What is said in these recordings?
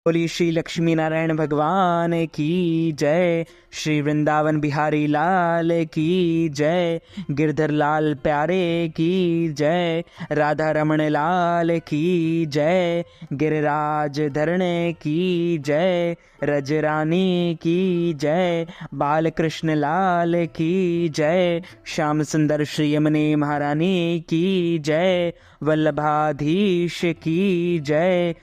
बोली श्री लक्ष्मी नारायण भगवान की जय। श्री वृंदावन बिहारी लाल की जय। गिरधर लाल प्यारे की जय। राधा रमण लाल की जय। गिरिराज धरणे की जय। रजरानी की जय। बाल कृष्ण लाल की जय। श्याम सुंदर श्री यमुने महारानी की जय। वल्लभाधीश की जय।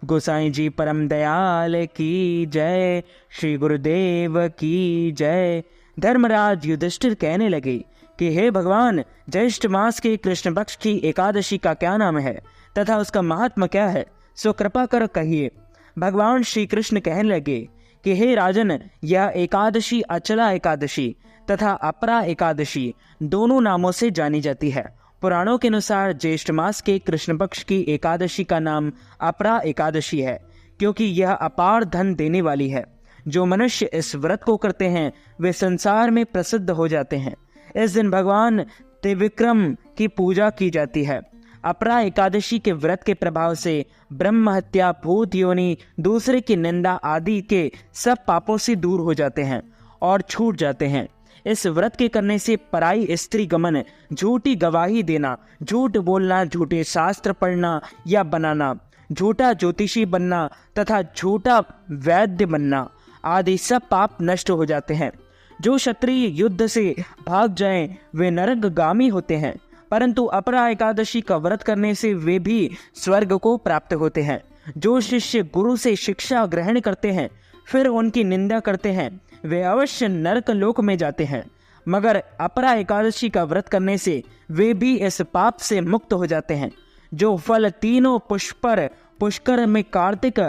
गोसाई जी परम दयाल की जय। श्री गुरुदेव की जय। धर्मराज युधिष्ठिर कहने लगे कि हे भगवान, ज्येष्ठ मास के कृष्ण पक्ष की एकादशी का क्या नाम है तथा उसका महात्मा क्या है, सो कृपा कर कहिए। भगवान श्री कृष्ण कहने लगे कि हे राजन, यह एकादशी अचला एकादशी तथा अपरा एकादशी दोनों नामों से जानी जाती है। पुराणों के अनुसार ज्येष्ठ मास के कृष्ण पक्ष की एकादशी का नाम अपरा एकादशी है, क्योंकि यह अपार धन देने वाली है। जो मनुष्य इस व्रत को करते हैं वे संसार में प्रसिद्ध हो जाते हैं। इस दिन भगवान त्रिविक्रम की पूजा की जाती है। अपरा एकादशी के व्रत के प्रभाव से ब्रह्म हत्या, भूत योनि, दूसरे की निंदा आदि के सब पापों से दूर हो जाते हैं और छूट जाते हैं। इस व्रत के करने से पराई स्त्री गमन, झूठी गवाही देना, झूठ बोलना, झूठे शास्त्र पढ़ना या बनाना, झूठा ज्योतिषी बनना तथा झूठा वैद्य बनना आदि सब पाप नष्ट हो जाते हैं। जो क्षत्रिय युद्ध से भाग जाएं वे नरकगामी होते हैं, परंतु अपरा एकादशी का व्रत करने से वे भी स्वर्ग को प्राप्त होते हैं। जो शिष्य गुरु से शिक्षा ग्रहण करते हैं फिर उनकी निंदा करते हैं वे अवश्य नरक लोक में जाते हैं, मगर अपरा एकादशी का व्रत करने से वे भी इस पाप से मुक्त हो जाते हैं। जो फल तीनों पुष्कर में कार्तिक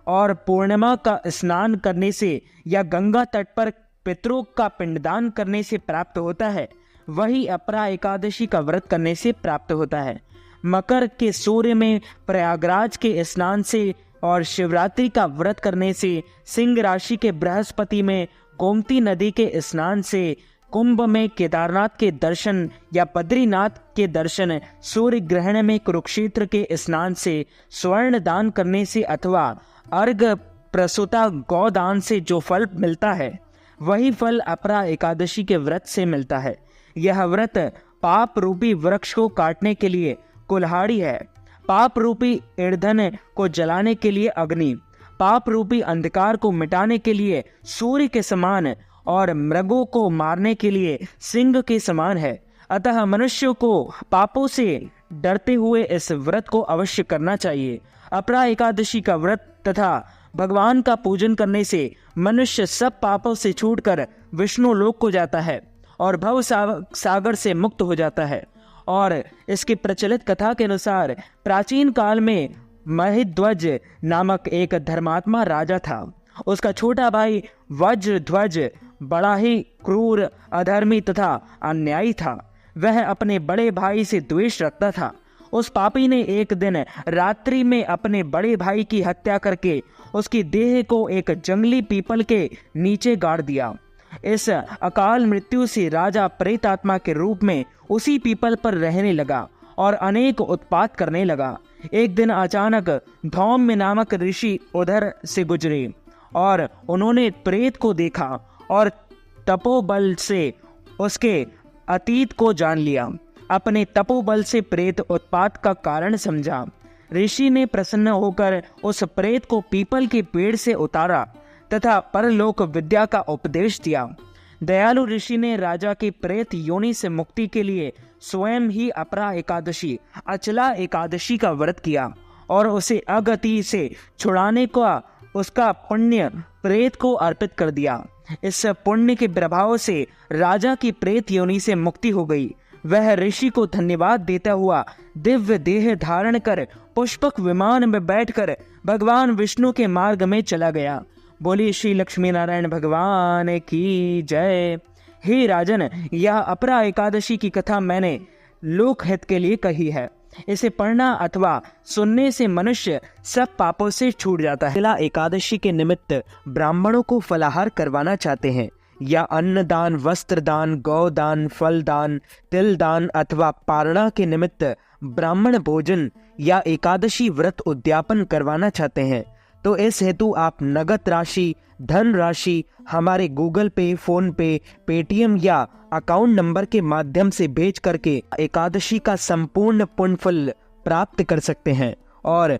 और पूर्णिमा का स्नान करने से या गंगा तट पर पितरों का पिंडदान करने से प्राप्त होता है, वही अपरा एकादशी का व्रत करने से प्राप्त होता है। मकर के सूर्य में प्रयागराज के स्नान से और शिवरात्रि का व्रत करने से, सिंह राशि के बृहस्पति में गोमती नदी के स्नान से, कुंभ में केदारनाथ के दर्शन या बद्रीनाथ के दर्शन, सूर्य ग्रहण में कुरुक्षेत्र के स्नान से, स्वर्ण दान करने से अथवा अर्घ प्रसूता गौदान से जो फल मिलता है वही फल अपरा एकादशी के व्रत से मिलता है। यह व्रत पाप रूपी वृक्ष को काटने के लिए कुल्हाड़ी है, पाप रूपी ईंधन को जलाने के लिए अग्नि, पाप रूपी अंधकार को मिटाने के लिए सूर्य के समान और मृगों को मारने के लिए सिंह के समान है। अतः मनुष्यों को पापों से डरते हुए इस व्रत को अवश्य करना चाहिए। अपरा एकादशी का व्रत तथा भगवान का पूजन करने से मनुष्य सब पापों से छूटकर विष्णु लोक को जाता है और भव सागर से मुक्त हो जाता है। और इसकी प्रचलित कथा के अनुसार प्राचीन काल में महिध्वज नामक एक धर्मात्मा राजा था। उसका छोटा भाई वज्रध्वज बड़ा ही क्रूर, अधर्मी तथा अन्यायी था। वह अपने बड़े भाई से द्वेष रखता था। उस पापी ने एक दिन रात्रि में अपने बड़े भाई की हत्या करके उसकी देह को एक जंगली पीपल के नीचे गाड़ दिया। इस अकाल मृत्यु से राजा प्रेतात्मा के रूप में उसी पीपल पर रहने लगा और अनेक उत्पात करने लगा। एक दिन अचानक धौम्य नामक ऋषि उधर से गुजरे और उन्होंने प्रेत को देखा और तपोबल से उसके अतीत को जान लिया। अपने तपोबल से प्रेत उत्पात का कारण समझा। ऋषि ने प्रसन्न होकर उस प्रेत को पीपल के पेड़ से उतारा तथा परलोक विद्या का उपदेश दिया। दयालु ऋषि ने राजा की प्रेत योनि से मुक्ति के लिए स्वयं ही अपरा एकादशी, अचला एकादशी का व्रत किया और उसे अगति से छुड़ाने का उसका पुण्य प्रेत को अर्पित कर दिया। इस पुण्य के प्रभाव से राजा की प्रेत योनि से मुक्ति हो गई। वह ऋषि को धन्यवाद देता हुआ दिव्य देह धारण कर पुष्पक विमान में बैठकर भगवान विष्णु के मार्ग में चला गया। बोली श्री लक्ष्मी नारायण भगवान की जय। हे राजन, यह अपरा एकादशी की कथा मैंने लोक हित के लिए कही है। इसे पढ़ना अथवा सुनने से मनुष्य सब पापों से छूट जाता है। अचला एकादशी के निमित्त ब्राह्मणों को फलाहार करवाना चाहते हैं या अन्नदान, वस्त्रदान, गौदान, फलदान, तिलदान अथवा पारणा के निमित्त ब्राह्मण भोजन या एकादशी व्रत उद्यापन करवाना चाहते हैं तो इस हेतु आप नगद राशि, धन राशि हमारे गूगल पे, फोन पे, पेटीएम या अकाउंट नंबर के माध्यम से भेज करके एकादशी का संपूर्ण पुण्य फल प्राप्त कर सकते हैं और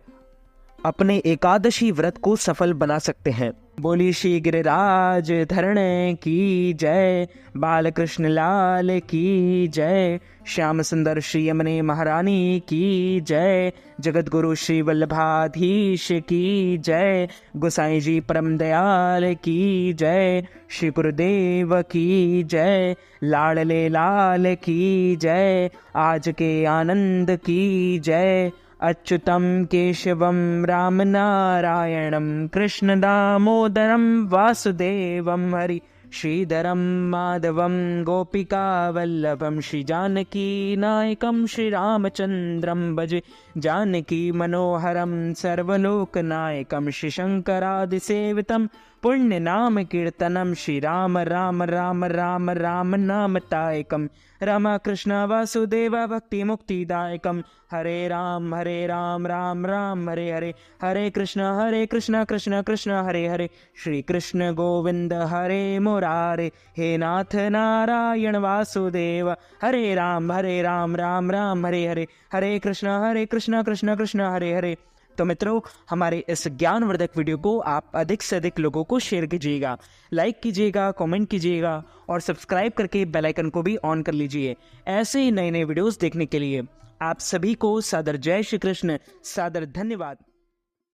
अपने एकादशी व्रत को सफल बना सकते हैं। बोली श्री गिरिराज धरण की जय, बालकृष्ण लाल की जय, श्याम सुंदर श्री यमुने महारानी की जय, जगत गुरु श्री वल्लभाधीश की जय, गोसाई जी परम दयाल की जय, श्री गुरुदेव की जय, लाडले लाल की जय, आज के आनंद की जय। अच्युतम केशवम राम नारायणम कृष्ण दामोदरम वासुदेवम हरि श्रीधरम माधवम गोपिका वल्लभम श्री जानकी नायकम श्री रामचंद्रम भजे जानकी मनोहरम सर्वलोकनायकम श्री शंकरादि सेवितम पुण्य नाम कीर्तनम श्री राम राम राम राम राम नाम तायकम रमा कृष्ण वासुदेव भक्ति मुक्तिदायकम हरे राम राम राम हरे हरे, हरे कृष्ण कृष्ण कृष्ण हरे हरे, श्री कृष्ण गोविंद हरे मुरारे, हे नाथ नारायण वासुदेव हरे राम राम राम हरे हरे, हरे कृष्ण कृष्ण कृष्ण हरे हरे। तो मित्रों, हमारे इस ज्ञानवर्धक वीडियो को आप अधिक से अधिक लोगों को शेयर कीजिएगा, लाइक कीजिएगा, कमेंट कीजिएगा और सब्सक्राइब करके बेल आइकन को भी ऑन कर लीजिए ऐसे ही नए नए वीडियोस देखने के लिए। आप सभी को सादर जय श्री कृष्ण, सादर धन्यवाद।